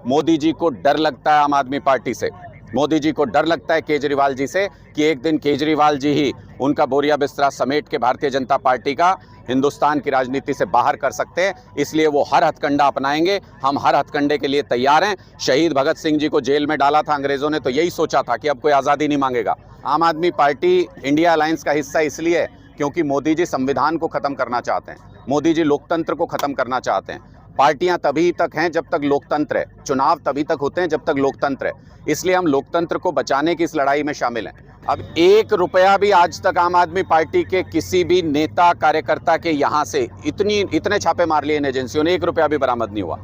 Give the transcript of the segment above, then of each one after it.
मोदी जी को डर लगता है आम आदमी पार्टी से, मोदी जी को डर लगता है केजरीवाल जी से कि एक दिन केजरीवाल जी ही उनका बोरिया बिस्तरा समेट के भारतीय जनता पार्टी का हिंदुस्तान की राजनीति से बाहर कर सकते हैं। इसलिए वो हर हथकंडा अपनाएंगे। हम हर हथकंडे के लिए तैयार हैं। शहीद भगत सिंह जी को जेल में डाला था अंग्रेजों ने, तो यही सोचा था कि अब कोई आज़ादी नहीं मांगेगा। आम आदमी पार्टी इंडिया अलायंस का हिस्सा इसलिए है क्योंकि मोदी जी संविधान को ख़त्म करना चाहते हैं, मोदी जी लोकतंत्र को ख़त्म करना चाहते हैं। पार्टियां तभी तक हैं जब तक लोकतंत्र है, चुनाव तभी तक होते हैं जब तक लोकतंत्र है। इसलिए हम लोकतंत्र को बचाने की इस लड़ाई में शामिल हैं। अब 1 रुपया भी आज तक आम आदमी पार्टी के किसी भी नेता कार्यकर्ता के यहाँ से इतने छापे मार लिए इन एजेंसियों ने, 1 रुपया भी बरामद नहीं हुआ।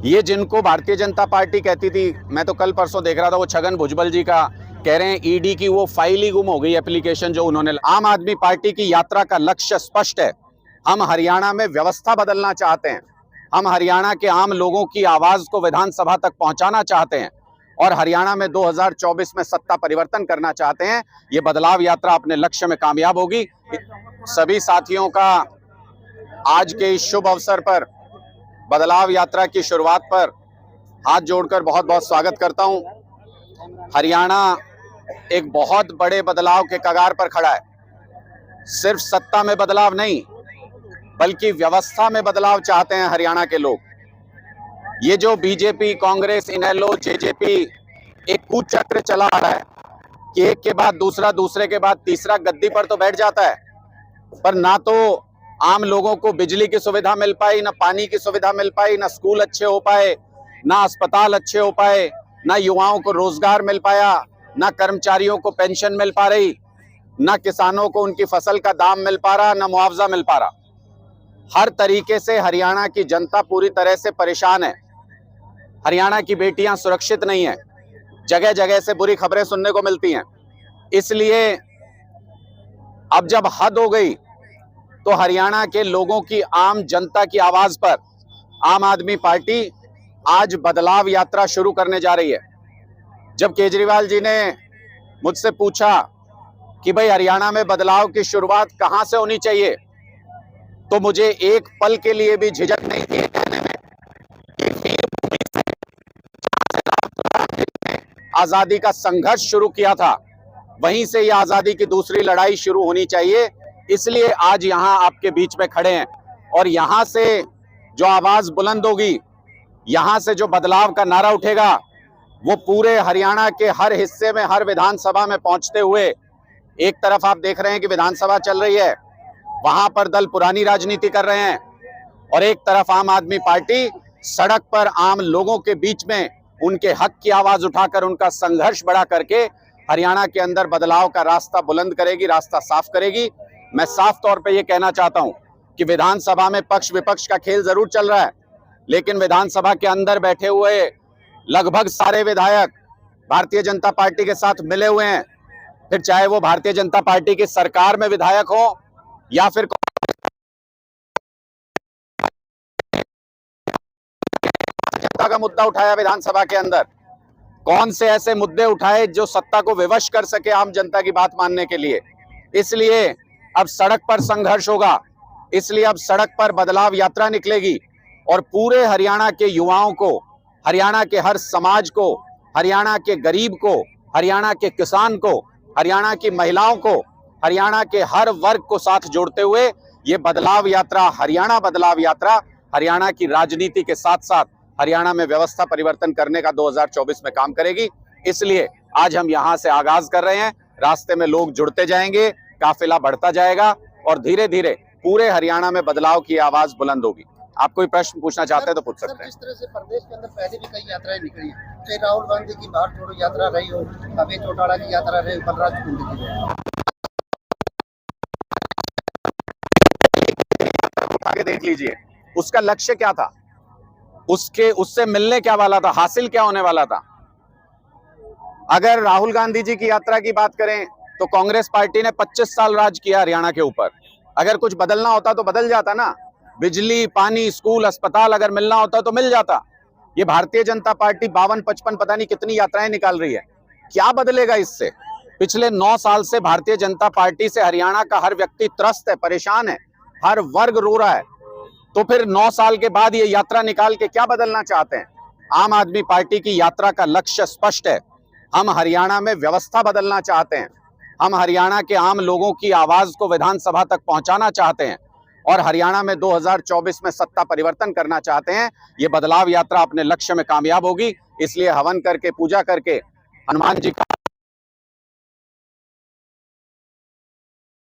ये जिनको भारतीय जनता पार्टी कहती थी, मैं तो कल परसों देख रहा था, वो छगन भुजबल जी का कह रहे हैं ईडी की वो फाइल ही गुम हो गई, एप्लीकेशन जो उन्होंने। आम आदमी पार्टी की यात्रा का लक्ष्य स्पष्ट है। हम हरियाणा में व्यवस्था बदलना चाहते हैं। हम हरियाणा के आम लोगों की आवाज को विधानसभा तक पहुंचाना चाहते हैं और हरियाणा में 2024 में सत्ता परिवर्तन करना चाहते हैं। ये बदलाव यात्रा अपने लक्ष्य में कामयाब होगी। सभी साथियों का आज के इस शुभ अवसर पर, बदलाव यात्रा की शुरुआत पर हाथ जोड़कर बहुत बहुत स्वागत करता हूं। हरियाणा एक बहुत बड़े बदलाव के कगार पर खड़ा है। सिर्फ सत्ता में बदलाव नहीं, बल्कि व्यवस्था में बदलाव चाहते हैं हरियाणा के लोग। ये जो बीजेपी, कांग्रेस, इनेलो, जेजेपी एक कुचक्र चला आ रहा है कि एक के बाद दूसरा, दूसरे के बाद तीसरा गद्दी पर तो बैठ जाता है, पर ना तो आम लोगों को बिजली की सुविधा मिल पाई, ना पानी की सुविधा मिल पाई, ना स्कूल अच्छे हो पाए, ना अस्पताल अच्छे हो पाए, ना युवाओं को रोजगार मिल पाया, ना कर्मचारियों को पेंशन मिल पा रही, ना किसानों को उनकी फसल का दाम मिल पा रहा, ना मुआवजा मिल पा रहा। हर तरीके से हरियाणा की जनता पूरी तरह से परेशान है। हरियाणा की बेटियां सुरक्षित नहीं है, जगह जगह से बुरी खबरें सुनने को मिलती हैं। इसलिए अब जब हद हो गई तो हरियाणा के लोगों की, आम जनता की आवाज पर आम आदमी पार्टी आज बदलाव यात्रा शुरू करने जा रही है। जब केजरीवाल जी ने मुझसे पूछा कि भाई हरियाणा में बदलाव की शुरुआत कहां से होनी चाहिए, तो मुझे एक पल के लिए भी झिझक नहीं थी कहने में कि वीरभूमि से आजादी का संघर्ष शुरू किया था, वहीं से यह आजादी की दूसरी लड़ाई शुरू होनी चाहिए। इसलिए आज यहां आपके बीच में खड़े हैं और यहां से जो आवाज बुलंद होगी, यहां से जो बदलाव का नारा उठेगा, वो पूरे हरियाणा के हर हिस्से में, हर विधानसभा में पहुंचते हुए, एक तरफ आप देख रहे हैं कि विधानसभा चल रही है, वहां पर दल पुरानी राजनीति कर रहे हैं, और एक तरफ आम आदमी पार्टी सड़क पर आम लोगों के बीच में उनके हक की आवाज उठाकर, उनका संघर्ष बढ़ा करके हरियाणा के अंदर बदलाव का रास्ता बुलंद करेगी, रास्ता साफ करेगी। मैं साफ तौर पे ये कहना चाहता हूं कि विधानसभा में पक्ष विपक्ष का खेल जरूर चल रहा है, लेकिन विधानसभा के अंदर बैठे हुए लगभग सारे विधायक भारतीय जनता पार्टी के साथ मिले हुए हैं। फिर चाहे वो भारतीय जनता पार्टी की सरकार में विधायक हो या फिर जनता का मुद्दा उठाया विधानसभा के अंदर, कौन से ऐसे मुद्दे उठाए जो सत्ता को विवश कर सके आम जनता की बात मानने के लिए। इसलिए अब सड़क पर संघर्ष होगा, इसलिए अब सड़क पर बदलाव यात्रा निकलेगी और पूरे हरियाणा के युवाओं को, हरियाणा के हर समाज को, हरियाणा के गरीब को, हरियाणा के किसान को, हरियाणा की महिलाओं को, हरियाणा के हर वर्ग को साथ जोड़ते हुए ये बदलाव यात्रा, हरियाणा बदलाव यात्रा, हरियाणा की राजनीति के साथ साथ हरियाणा में व्यवस्था परिवर्तन करने का 2024 में काम करेगी। इसलिए आज हम यहां से आगाज कर रहे हैं। रास्ते में लोग जुड़ते जाएंगे, काफिला बढ़ता जाएगा और धीरे धीरे पूरे हरियाणा में बदलाव की आवाज बुलंद होगी। आप कोई प्रश्न पूछना चाहते हैं तो पूछ सकते हैं। जिस तरह से प्रदेश के अंदर पहले भी कई यात्राएं निकली हैं, चाहे राहुल गांधी की भारत छोड़ो यात्रा रही हो, अभय चौटाला की यात्रा रही, बलराज कुंड की आगे देख लीजिए, उसका लक्ष्य क्या था, उससे मिलने क्या वाला था, हासिल क्या होने वाला था। अगर राहुल गांधी जी की यात्रा की बात करें तो कांग्रेस पार्टी ने 25 साल राज किया हरियाणा के ऊपर। अगर कुछ बदलना होता तो बदल जाता ना, बिजली, पानी, स्कूल, अस्पताल अगर मिलना होता तो मिल जाता। ये भारतीय जनता पार्टी 52-55 पता नहीं कितनी यात्राएं निकाल रही है, क्या बदलेगा इससे। पिछले 9 साल से भारतीय जनता पार्टी से हरियाणा का हर व्यक्ति त्रस्त है, परेशान है, हर वर्ग रो रहा है। तो फिर 9 साल के बाद ये यात्रा निकाल के क्या बदलना चाहते हैं। आम आदमी पार्टी की यात्रा का लक्ष्य स्पष्ट है। हम हरियाणा में व्यवस्था बदलना चाहते हैं। हम हरियाणा के आम लोगों की आवाज को विधानसभा तक पहुंचाना चाहते हैं और हरियाणा में 2024 में सत्ता परिवर्तन करना चाहते हैं। ये बदलाव यात्रा अपने लक्ष्य में कामयाब होगी, इसलिए हवन करके, पूजा करके, हनुमान जी का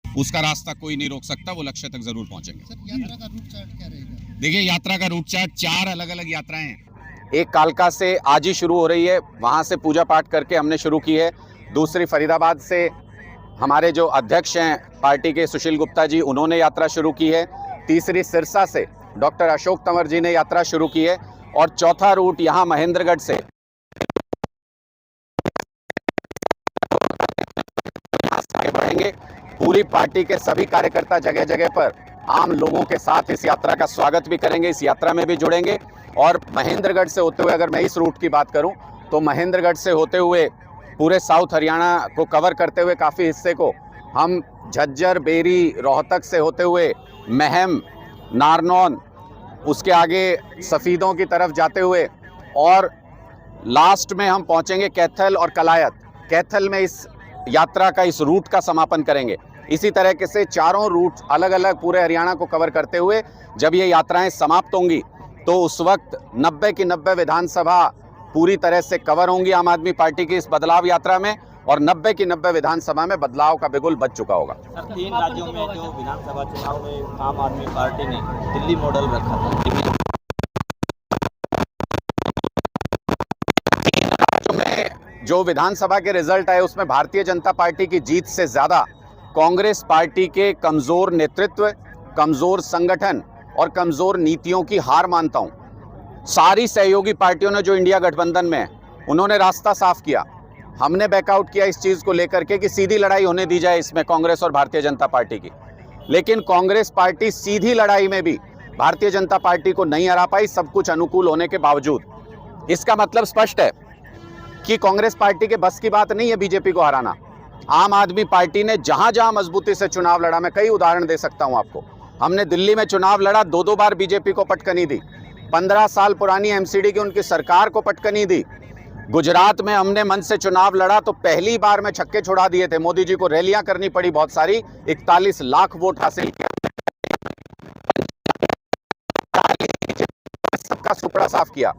उसका रास्ता कोई नहीं रोक सकता, वो लक्ष्य तक जरूर पहुंचेंगे। सर, यात्रा का रूट चार्ट क्या रहेगा? देखिए, यात्रा का रूट चार्ट 4 अलग अलग यात्राएं हैं। एक कालका से आज ही शुरू हो रही है, वहां से पूजा पाठ करके हमने शुरू की है। दूसरी फरीदाबाद से हमारे जो अध्यक्ष हैं पार्टी के सुशील गुप्ता जी, उन्होंने यात्रा शुरू की है। तीसरी सिरसा से डॉक्टर अशोक तंवर जी ने यात्रा शुरू की है और चौथा रूट यहाँ महेंद्रगढ़ से आगे बढ़ेंगे। पूरी पार्टी के सभी कार्यकर्ता जगह जगह पर आम लोगों के साथ इस यात्रा का स्वागत भी करेंगे, इस यात्रा में भी जुड़ेंगे। और महेंद्रगढ़ से होते हुए, अगर मैं इस रूट की बात करूं तो महेंद्रगढ़ से होते हुए पूरे साउथ हरियाणा को कवर करते हुए काफ़ी हिस्से को हम झज्जर, बेरी, रोहतक से होते हुए महम, नारनौल, उसके आगे सफ़ीदों की तरफ जाते हुए और लास्ट में हम पहुंचेंगे कैथल और कलायत। कैथल में इस यात्रा का, इस रूट का समापन करेंगे। इसी तरह से चारों रूट अलग अलग पूरे हरियाणा को कवर करते हुए जब ये यात्राएं समाप्त होंगी तो उस वक्त 90 की 90 विधानसभा पूरी तरह से कवर होंगी आम आदमी पार्टी की इस बदलाव यात्रा में, और 90 की 90 विधानसभा में बदलाव का बिगुल बज चुका होगा। सर, 3 राज्यों में जो विधानसभा चुनाव में आम आदमी पार्टी ने दिल्ली मॉडल रखा था, जो विधानसभा के रिजल्ट आए उसमें भारतीय जनता पार्टी की जीत से ज्यादा कांग्रेस पार्टी के कमजोर नेतृत्व, कमजोर संगठन और कमजोर नीतियों की हार मानता हूं। सारी सहयोगी पार्टियों ने जो इंडिया गठबंधन में है, उन्होंने रास्ता साफ किया। हमने बैकआउट किया इस चीज को लेकर के कि सीधी लड़ाई होने दी जाए इसमें कांग्रेस और भारतीय जनता पार्टी की, लेकिन कांग्रेस पार्टी सीधी लड़ाई में भी भारतीय जनता पार्टी को नहीं हरा पाई, सब कुछ अनुकूल होने के बावजूद। इसका मतलब स्पष्ट है कि कांग्रेस पार्टी के बस की बात नहीं है बीजेपी को हराना। आम आदमी पार्टी ने जहां जहां मजबूती से चुनाव लड़ा, मैं कई उदाहरण दे सकता हूं आपको। हमने दिल्ली में चुनाव लड़ा, 2-2 बार बीजेपी को पटकनी दी। 15 साल पुरानी एमसीडी की उनकी सरकार को पटकनी दी। गुजरात में हमने मन से चुनाव लड़ा तो पहली बार में छक्के छुड़ा दिए थे, मोदी जी को रैलियां करनी पड़ी बहुत सारी, 41 लाख वोट हासिल किया, सबका सुपड़ा साफ किया।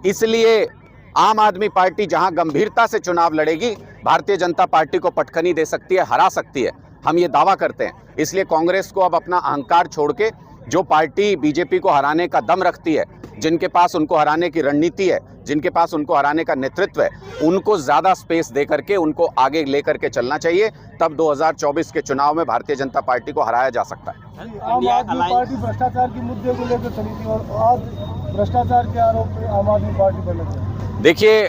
इसलिए आम आदमी पार्टी जहां गंभीरता से चुनाव लड़ेगी, भारतीय जनता पार्टी को पटखनी दे सकती है, हरा सकती है, हम ये दावा करते हैं। इसलिए कांग्रेस को अब अपना अहंकार छोड़ के, जो पार्टी बीजेपी को हराने का दम रखती है, जिनके पास उनको हराने की रणनीति है, जिनके पास उनको हराने का नेतृत्व है, उनको ज्यादा स्पेस दे करके उनको आगे लेकर के चलना चाहिए। तब 2024 के चुनाव में भारतीय जनता पार्टी को हराया जा सकता है। आम आदमी पार्टी भ्रष्टाचार के मुद्दे को लेकर चली थी और आज भ्रष्टाचार के आरोप पे आम आदमी पार्टी पर लगे। देखिए,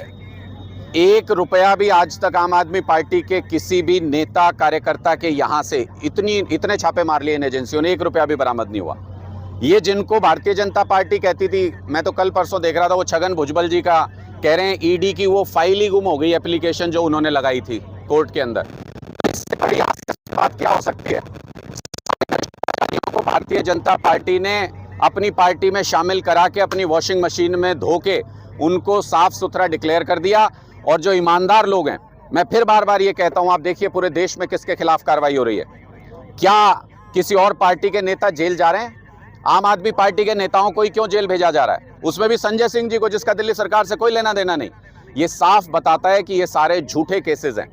1 रुपया भी आज तक आम आदमी पार्टी के किसी भी नेता कार्यकर्ता के यहाँ से इतने छापे मार लिए इन एजेंसियों ने, 1 रुपया भी बरामद नहीं हुआ। ये जिनको भारतीय जनता पार्टी कहती थी, मैं तो कल परसों देख रहा था, वो छगन भुजबल जी का कह रहे हैं ईडी की वो फाइल ही गुम हो गई, एप्लीकेशन जो उन्होंने लगाई थी कोर्ट के अंदर। इससे बड़ी बात क्या हो सकती है? भारतीय जनता पार्टी ने अपनी पार्टी में शामिल करा के, अपनी वॉशिंग मशीन में धो के उनको साफ सुथरा डिक्लेयर कर दिया। और जो ईमानदार लोग हैं, मैं फिर बार बार ये कहता हूं, आप देखिए पूरे देश में किसके खिलाफ कार्रवाई हो रही है। क्या किसी और पार्टी के नेता जेल जा रहे हैं? आम आदमी पार्टी के नेताओं को ही क्यों जेल भेजा जा रहा है? उसमें भी संजय सिंह जी को, जिसका दिल्ली सरकार से कोई लेना देना नहीं। ये साफ बताता है कि ये सारे झूठे केसेस हैं।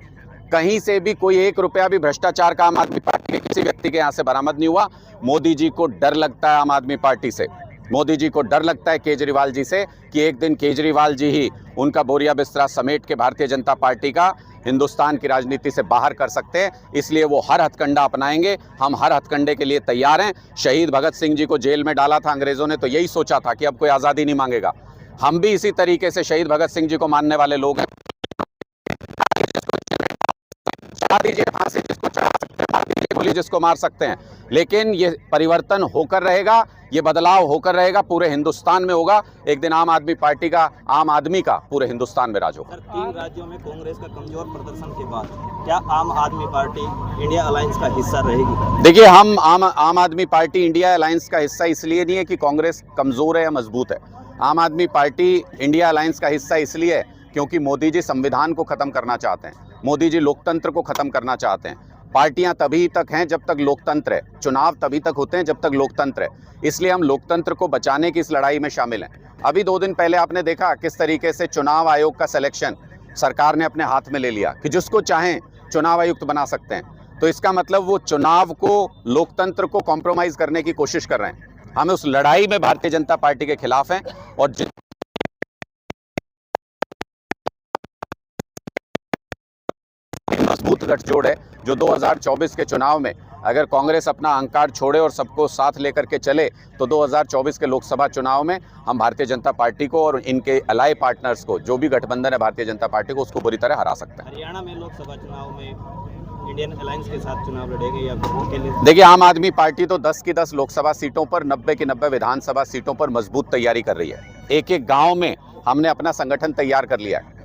कहीं से भी कोई 1 रुपया भी भ्रष्टाचार का आम आदमी पार्टी के किसी व्यक्ति के यहाँ से बरामद नहीं हुआ। मोदी जी को डर लगता है आम आदमी पार्टी से, मोदी जी को डर लगता है केजरीवाल जी से कि एक दिन केजरीवाल जी ही उनका बोरिया बिस्तरा समेट के भारतीय जनता पार्टी का हिंदुस्तान की राजनीति से बाहर कर सकते हैं। इसलिए वो हर हथकंडा अपनाएंगे, हम हर हथकंडे के लिए तैयार हैं। शहीद भगत सिंह जी को जेल में डाला था अंग्रेजों ने, तो यही सोचा था कि अब कोई आज़ादी नहीं मांगेगा। हम भी इसी तरीके से शहीद भगत सिंह जी को मानने वाले लोग हैं। चढ़ा दीजिए फांसी, जिसको चढ़ा सकते हैं मार दीजिए, गोली जिसको मार सकते हैं, लेकिन ये परिवर्तन होकर रहेगा, ये बदलाव होकर रहेगा, पूरे हिंदुस्तान में होगा। एक दिन आम आदमी पार्टी का, आम आदमी का पूरे हिंदुस्तान में राज होगा। सर, 3 राज्यों में कांग्रेस का कमजोर प्रदर्शन के बाद क्या आम आदमी पार्टी इंडिया अलायंस का हिस्सा रहेगी? देखिए, हम आम आदमी पार्टी इंडिया अलायंस का हिस्सा इसलिए नहीं है कि कांग्रेस कमजोर है या मजबूत है। आम आदमी पार्टी इंडिया अलायंस का हिस्सा इसलिए है क्योंकि मोदी जी संविधान को ख़त्म करना चाहते हैं, मोदी जी लोकतंत्र को ख़त्म करना चाहते हैं। पार्टियां तभी तक हैं जब तक लोकतंत्र है, चुनाव तभी तक होते हैं जब तक लोकतंत्र है। इसलिए हम लोकतंत्र को बचाने की इस लड़ाई में शामिल हैं। अभी 2 दिन पहले आपने देखा किस तरीके से चुनाव आयोग का सिलेक्शन सरकार ने अपने हाथ में ले लिया कि जिसको चाहें चुनाव आयुक्त बना सकते हैं। तो इसका मतलब वो चुनाव को, लोकतंत्र को कॉम्प्रोमाइज़ करने की कोशिश कर रहे हैं। हम उस लड़ाई में भारतीय जनता पार्टी के खिलाफ हैं और मजबूत गठजोड़ है जो 2024 के चुनाव में अगर कांग्रेस अपना अहंकार छोड़े और सबको साथ लेकर के चले तो 2024 के लोकसभा चुनाव में हम भारतीय जनता पार्टी को और इनके अलाय पार्टनर्स को, जो भी गठबंधन है भारतीय जनता पार्टी को, उसको बुरी तरह हरा सकते हैं। हरियाणा में लोकसभा चुनाव में इंडियन अलायंस के साथ चुनाव लड़ेगी या फिर अकेले? देखिए, आम आदमी पार्टी तो 10 की 10 लोकसभा सीटों पर, 90 की 90 विधानसभा सीटों पर मजबूत तैयारी कर रही है। एक एक गाँव में हमने अपना संगठन तैयार कर लिया है।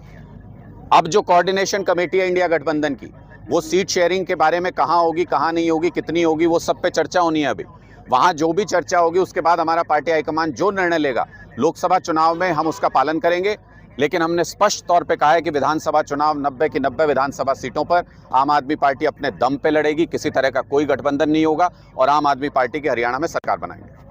अब जो कोऑर्डिनेशन कमेटी है इंडिया गठबंधन की, वो सीट शेयरिंग के बारे में कहाँ होगी, कहाँ नहीं होगी, कितनी होगी, वो सब पे चर्चा होनी है। अभी वहाँ जो भी चर्चा होगी उसके बाद हमारा पार्टी हाईकमान जो निर्णय लेगा लोकसभा चुनाव में हम उसका पालन करेंगे। लेकिन हमने स्पष्ट तौर पे कहा है कि विधानसभा चुनाव 90 की 90 विधानसभा सीटों पर आम आदमी पार्टी अपने दम पे लड़ेगी, किसी तरह का कोई गठबंधन नहीं होगा और आम आदमी पार्टी की हरियाणा में सरकार बनाएंगे।